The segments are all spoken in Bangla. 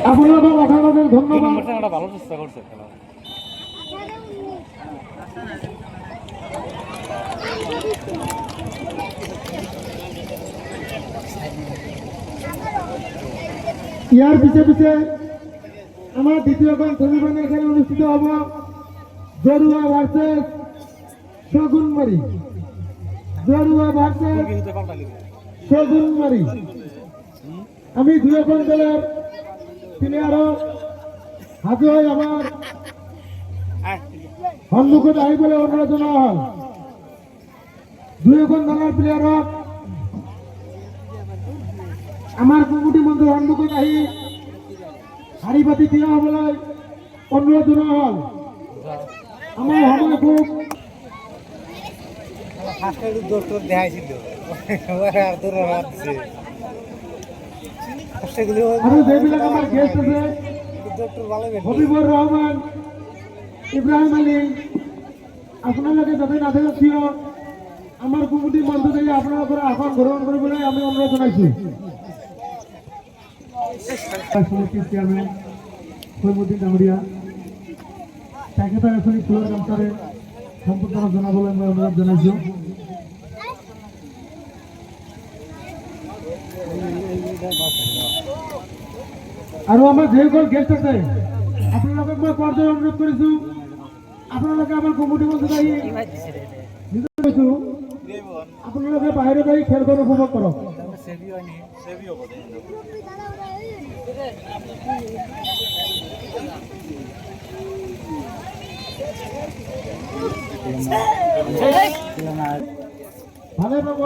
আপনাদের অসংখ্য ধন্যবাদ। ভালো চেষ্টা করছে খেলা। ইয়ার পিছে পিছে আমার দ্বিতীয় সেমিফাইনাল খেলা অনুষ্ঠিত হব জরুয়া ভার্সেস শগুনমারি। জরুয়া ভার্সেস শগুনমারি। আমি দুই দলের প্লেয়ারও হাজু হয় আমার সম্মুখে আহি বলে অনুরোধ জানা হল। দুই দলের প্লেয়ারক আমার কমিটি মন্ত্রী সম্মুখে আহি হাড়ি পাতি দিয়া হবলৈ অনুরোধ জানা হল। আমার সময় খুব আৰু যেবিলাক আমাৰ গেষ্ট আছে হবিবুর রহমান, ইব্রাহিম আলী, আপোনালোকে যাতে নাথাকক কিয় আমাৰ কমিটিৰ মঞ্চ থেকে আপোনালোকৰ আসন গ্ৰহণ কৰিবলৈ আমি অনুৰোধ জনাইছোঁ। সমিতিৰ চেয়াৰমেন হৈমুদ্দিন ডাঙৰীয়া তেখেতৰ এখনি ফুলৰ গামোচাৰে সম্বৰ্ধনা জনাবলৈ মই অনুৰোধ জনাইছোঁ। আৰু আমাৰ যিসকল গেষ্ট আছে আপোনালোকক মই পৰ্যায় অনুৰোধ কৰিছোঁ, আপোনালোকে আমাৰ কমিটি মঞ্চত আহি আপোনালোকে বাহিৰত আহি খেলখন উপভোগ কৰক। ভালে পাব।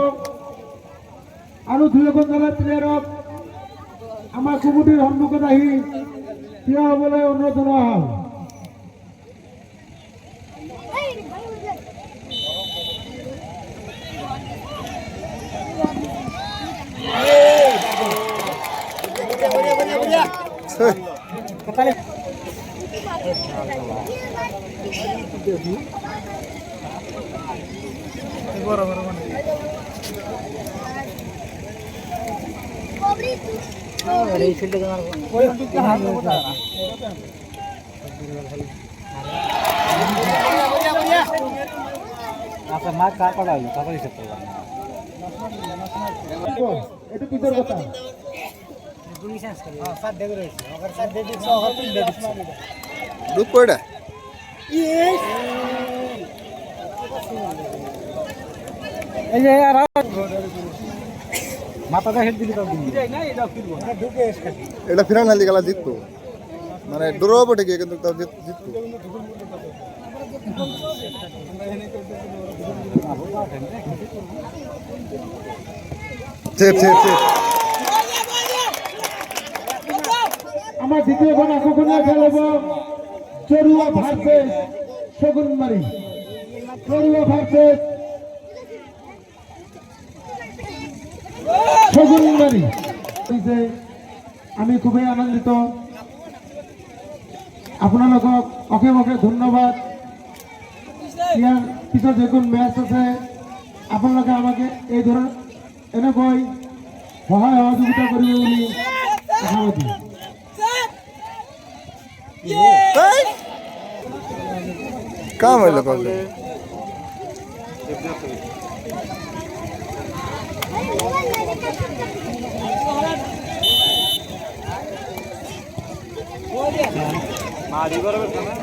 আৰু দুই এখন দলৰ প্লেয়াৰক আমাৰ কমিটিৰ সন্মুখত আহি থিয় হ'বলৈ অনুৰোধ জনোৱা হ'ল। আচ্ছা মাছ কার করা হলো তারপরে হিসাব করলাম এটা পিছর কথা দুধ কয়টা এই যে মাথাটা হেড দিকে এটা ফিরান হালি গেলা জিততো মানে ড্র হবো ঠিকই কিন্তু তাও জিততো আমার দ্বিতীয় ঘন আকর্ষণীয় খেলব জরুয়া ভার্সেস শগুনমারি। জরুয়া ভার্সেস শগুনমারি। আমি খুবই আনন্দিত, আপোনালোকক অশেষ অশেষ ধন্যবাদ। ইয়াৰ পিছত যিখন মেচ আছে আপোনালোকে আমাকে এই ধৰণৰ এনেকৈ সহায় সহযোগিতা কৰিব বুলি আশাবাদী। কাম হইলো কবে মারি বরাবর না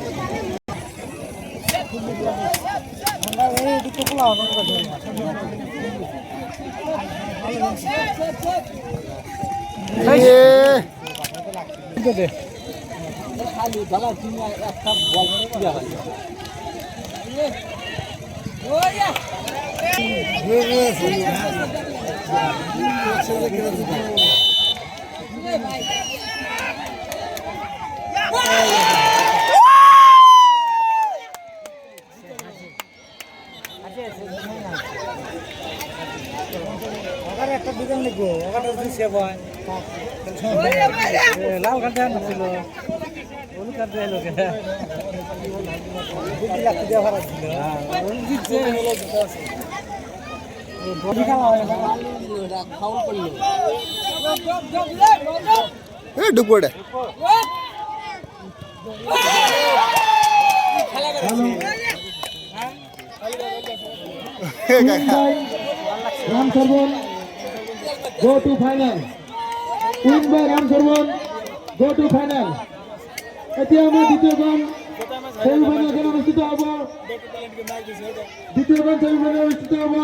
একটা দোকান লিখবো লাল কার্ড ছিল হলুদ কার্ড এলো এ ডুপোড়ে Ram সর্বন go to final win by Ram সর্বন go to final এতিয়া আমাৰ দ্বিতীয়খন সেমিফাইনেল খেল অনুষ্ঠিত হ'ব দ্বিতীয়খন সেমিফাইনেল অনুষ্ঠিত হ'ব